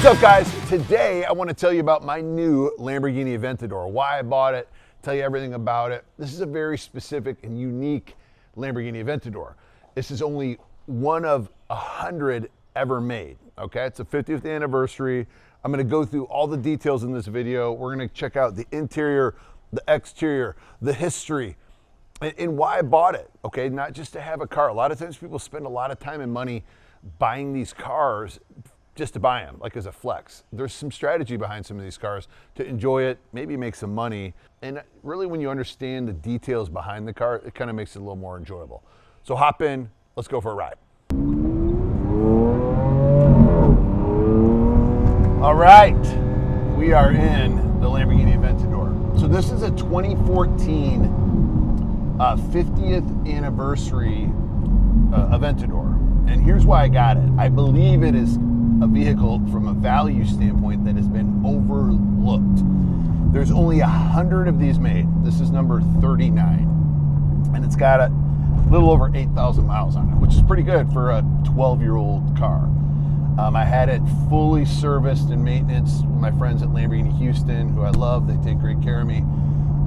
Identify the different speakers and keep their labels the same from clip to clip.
Speaker 1: up, guys? Today I want to tell you about my new Lamborghini Aventador, why I bought it, tell you everything about it. This is a very specific and unique Lamborghini Aventador. This is only one of 100 ever made, okay? It's the 50th anniversary. I'm going to go through all the details in this video. We're going to check out the interior, the exterior, the history, and why I bought it, okay? Not just to have a car. A lot of times people spend a lot of time and money buying these cars just to buy them, like as a flex. There's some strategy behind some of these cars to enjoy it, maybe make some money. And really when you understand the details behind the car, it kind of makes it a little more enjoyable. So hop in, let's go for a ride. All right, we are in the Lamborghini Aventador. So this is a 2014 50th anniversary Aventador. And here's why I got it. I believe it is a vehicle from a value standpoint that has been overlooked. There's only 100 of these made. This is number 39. And it's got a little over 8,000 miles on it, which is pretty good for a 12-year-old car. I had it fully serviced and maintenance with my friends at Lamborghini Houston, who I love. They take great care of me.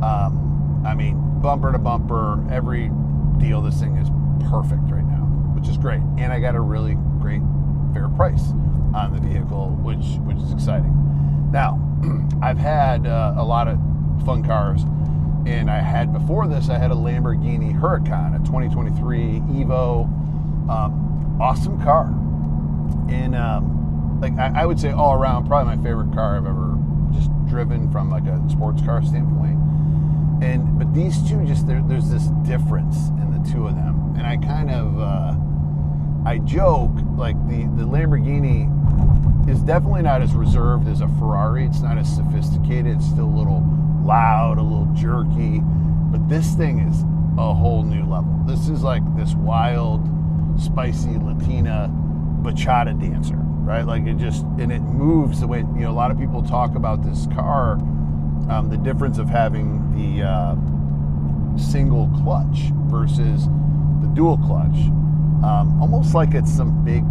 Speaker 1: I mean, bumper to bumper, every deal, this thing is perfect right now, which is great. And I got a really great fair price on the vehicle, which is exciting. Now, I've had a lot of fun cars, and I had before this, I had a Lamborghini Huracan, a 2023 Evo, awesome car. And like I would say all around, probably my favorite car I've ever just driven from like a sports car standpoint. But these two, just there's this difference in the two of them, and I kind of I joke like the Lamborghini is definitely not as reserved as a Ferrari. It's not as sophisticated. It's still a little loud, a little jerky, but this thing is a whole new level. This is like this wild, spicy Latina bachata dancer, right? Like it just, and it moves the way, you know, a lot of people talk about this car, the difference of having the single clutch versus the dual clutch. Almost like it's some big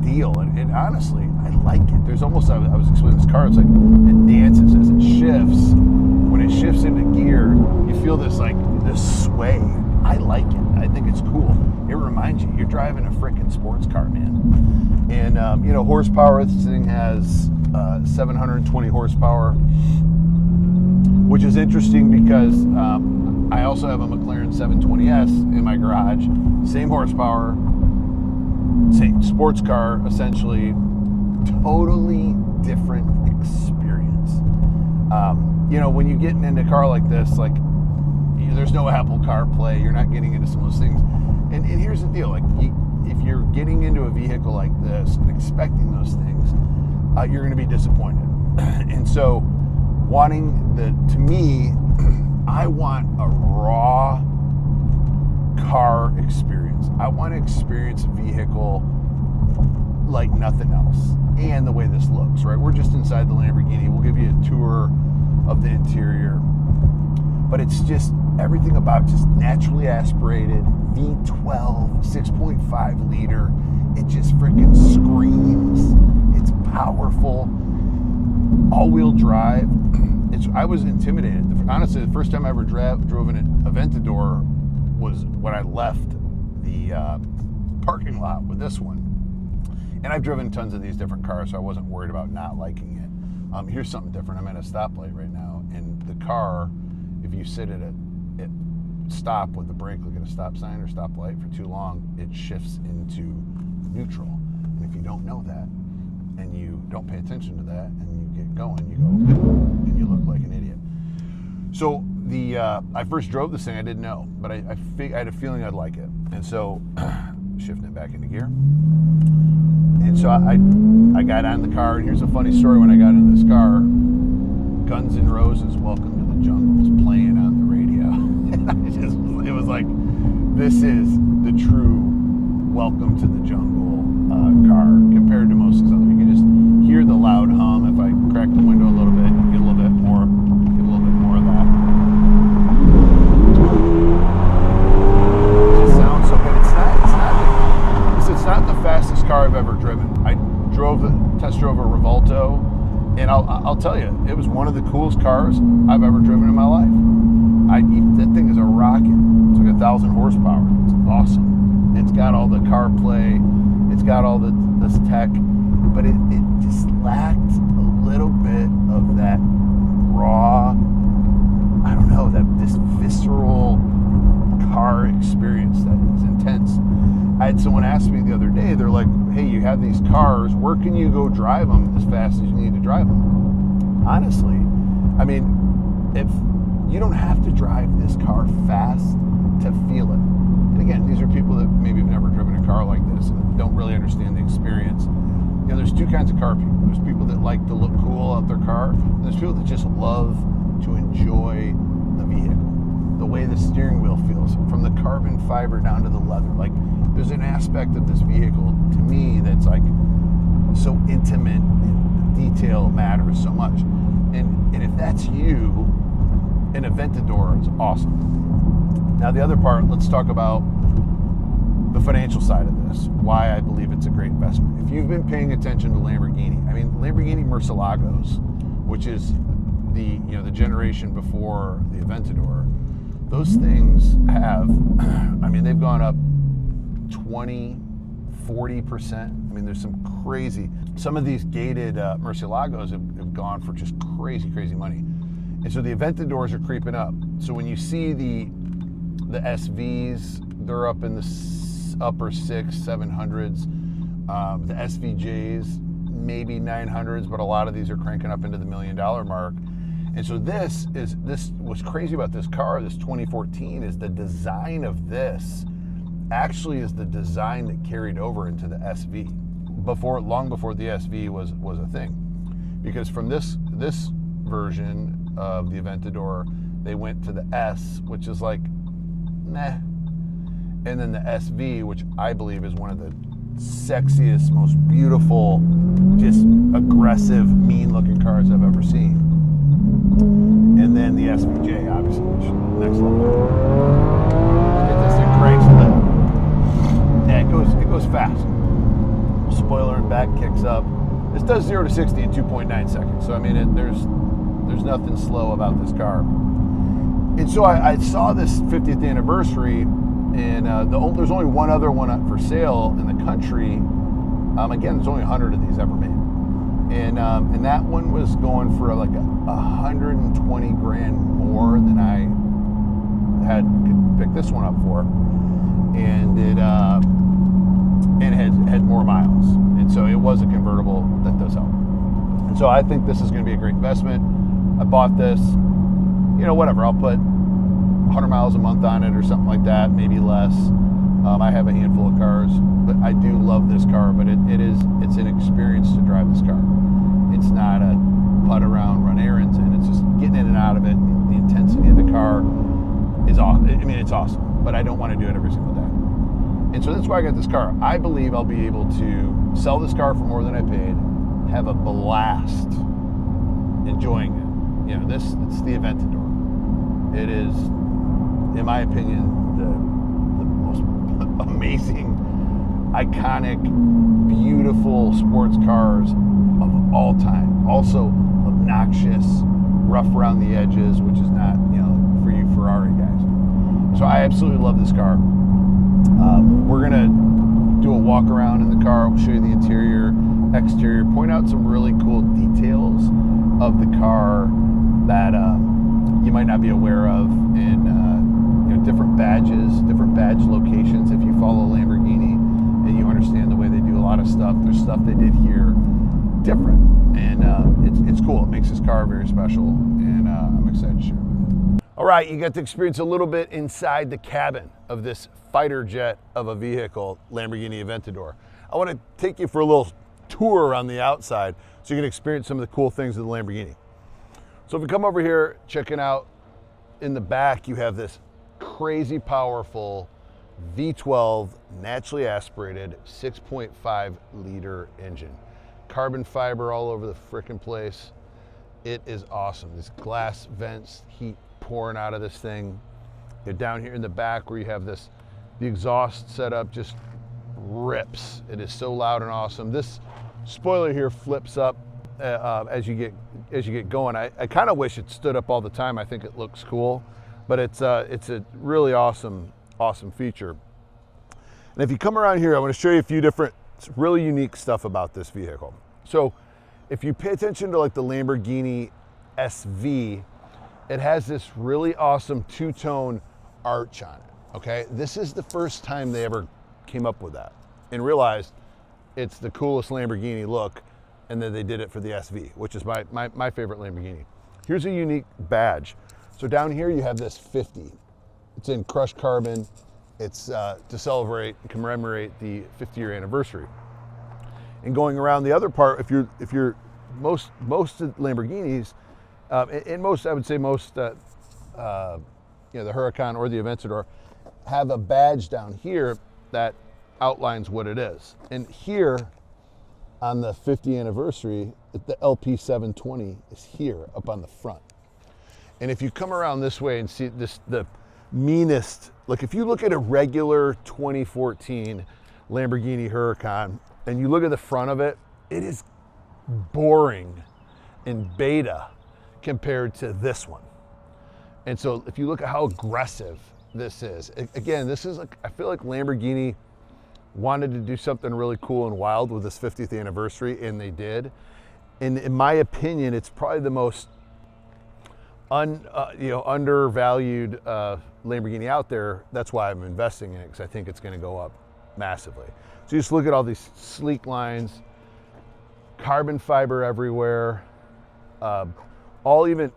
Speaker 1: deal, and honestly, I like it. There's almost, I was explaining this car, it's like it dances as it shifts. When it shifts into gear, you feel this like this sway. I like it. I think it's cool. It reminds you, you're driving a freaking sports car, man. And you know, horsepower, this thing has 720 horsepower, which is interesting because I also have a McLaren 720S in my garage, same horsepower, same sports car, essentially, totally different experience. You know, when you get into a car like this, like there's no Apple CarPlay, you're not getting into some of those things. And here's the deal, like if you're getting into a vehicle like this and expecting those things, you're gonna be disappointed. And so to me, I want a raw car experience. I want to experience a vehicle like nothing else. And the way this looks, right? We're just inside the Lamborghini. We'll give you a tour of the interior. But it's just everything about just naturally aspirated, V12, 6.5 liter. It just freaking screams. It's powerful. All-wheel drive. I was intimidated. Honestly, the first time I ever drove an Aventador was when I left the parking lot with this one. And I've driven tons of these different cars, so I wasn't worried about not liking it. Here's something different. I'm at a stoplight right now, and the car, if you sit at a stop with the brake, look at a stop sign or stoplight for too long, it shifts into neutral. And if you don't know that, and you don't pay attention to that, and you get going, you go, and you look like an idiot. So I first drove this thing, I didn't know, but I had a feeling I'd like it. And so, shifting it back into gear. And so I got on the car, and here's a funny story when I got into this car. Guns N' Roses, Welcome to the Jungle was playing on the radio. And it was like, this is the true Welcome to the Jungle car compared to most of these other. You can just hear the loud hum. If I crack the window a little bit, you get a little bit more of that. It just sounds so good. It's not the fastest car I've ever driven. I test drove a was one of the coolest cars I've ever driven in my life. That thing is a rocket. It's like 1,000 horsepower. It's awesome. It's got all the CarPlay. It's got all this tech, but it just lacked a little bit of that raw, I don't know, this visceral car experience that is intense. I had someone ask me the other day, they're like, hey, you have these cars, where can you go drive them as fast as you need to drive them? Honestly, I mean, if you don't have to drive this car fast to feel it. And again, these are people that maybe have never driven a car like this and don't really understand the experience. You know, there's two kinds of car people. There's people that like to look cool out their car. And there's people that just love to enjoy the vehicle. The way the steering wheel feels, from the carbon fiber down to the leather. Like, there's an aspect of this vehicle, to me, that's like so intimate, and the detail matters so much. And if that's you, an Aventador is awesome. Now, the other part, let's talk about the financial side of this, why I believe it's a great investment. If you've been paying attention to Lamborghini, I mean, Lamborghini Murcielagos, which is the generation before the Aventador, those things have, I mean, they've gone up 20, 40%. I mean, there's some crazy, some of these gated Murcielagos have gone for just crazy money. And so the Aventadors are creeping up. So when you see the SVs, they're up in the upper 600s, 700s. The SVJs, maybe 900s, but a lot of these are cranking up into the $1 million mark. And so what's crazy about this car, this 2014, is the design of this actually is the design that carried over into the SV long before the SV was a thing. Because from this version of the Aventador, they went to the S, which is like, meh. And then the SV, which I believe is one of the sexiest, most beautiful, just aggressive, mean-looking cars I've ever seen. And then the SVJ, obviously, which is next level. This thing cranks a bit. Yeah, it goes fast. Spoiler in back kicks up. This does 0 to 60 in 2.9 seconds. So I mean, there's nothing slow about this car. And so I saw this 50th anniversary, and there's only one other one up for sale in the country. Again, there's only 100 of these ever made. And that one was going for like 120 grand more than I could pick this one up for, and it had more miles, and so it was a convertible that does help. And so I think this is going to be a great investment. I bought this, whatever. I'll put 100 miles a month on it or something like that, maybe less. I have a handful of cars, but I do love this car. But it's an experience to drive this car. It's not a putt around, run errands in. It's just getting in and out of it. And the intensity of the car is awesome. I mean, it's awesome, but I don't want to do it every single day. And so that's why I got this car. I believe I'll be able to sell this car for more than I paid, have a blast enjoying it. It's the Aventador. It is, in my opinion, the most amazing, iconic, beautiful sports cars of all time. Also obnoxious, rough around the edges, which is not, for you Ferrari guys. So I absolutely love this car. We're gonna do a walk around in the car. We'll show you the interior, exterior, point out some really cool details of the car that you might not be aware of, and different badges, different badge locations. If you follow Lamborghini and you understand the way they do a lot of stuff, there's stuff they did here different, and it's cool. It makes this car very special, and I'm excited to share it with you. All right, you got to experience a little bit inside the cabin of this fighter jet of a vehicle, Lamborghini Aventador. I want to take you for a little tour around the outside so you can experience some of the cool things of the Lamborghini. So if we come over here, checking out in the back, you have this crazy powerful V12 naturally aspirated 6.5 liter engine. Carbon fiber all over the frickin' place. It is awesome. This glass vents, heat pouring out of this thing. You're down here in the back where you have the exhaust setup just rips. It is so loud and awesome. This spoiler here flips up as you get get going. I kind of wish it stood up all the time. I think it looks cool, but it's a really awesome feature. And if you come around here, I want to show you a few different really unique stuff about this vehicle. So if you pay attention to like the Lamborghini SV, it has this really awesome two-tone arch on it, okay? This is the first time they ever came up with that and realized it's the coolest Lamborghini look, and then they did it for the SV, which is my favorite Lamborghini. Here's a unique badge. So down here you have this 50. It's in crushed carbon. It's to celebrate and commemorate the 50-year anniversary. And going around the other part, if you're most Lamborghinis, and most, I would say most, the Huracan or the Aventador have a badge down here that outlines what it is. And here on the 50th anniversary, the LP 720 is here up on the front. And if you come around this way and see this, the meanest, like if you look at a regular 2014 Lamborghini Huracan and you look at the front of it, it is boring and beta compared to this one. And so if you look at how aggressive this is, again, this is like, I feel like Lamborghini wanted to do something really cool and wild with this 50th anniversary, and they did. And in my opinion, it's probably the most undervalued Lamborghini out there. That's why I'm investing in it, because I think it's going to go up massively. So you just look at all these sleek lines, carbon fiber everywhere, all even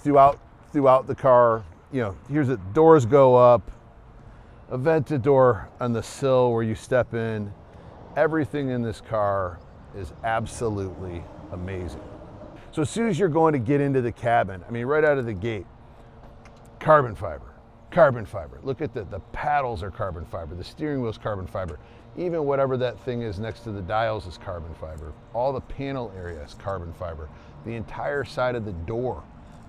Speaker 1: throughout the car. You know, here's the doors go up, Aventador on the sill where you step in. Everything in this car is absolutely amazing. So as soon as you're going to get into the cabin, I mean, right out of the gate, carbon fiber, carbon fiber. Look at the paddles are carbon fiber, the steering wheel's carbon fiber. Even whatever that thing is next to the dials is carbon fiber. All the panel area is carbon fiber. The entire side of the door,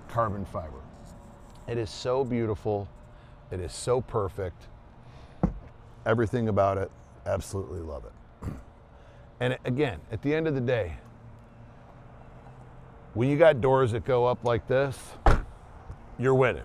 Speaker 1: carbon fiber. It is so beautiful. It is so perfect. Everything about it, absolutely love it. And again, at the end of the day, when you got doors that go up like this, you're winning.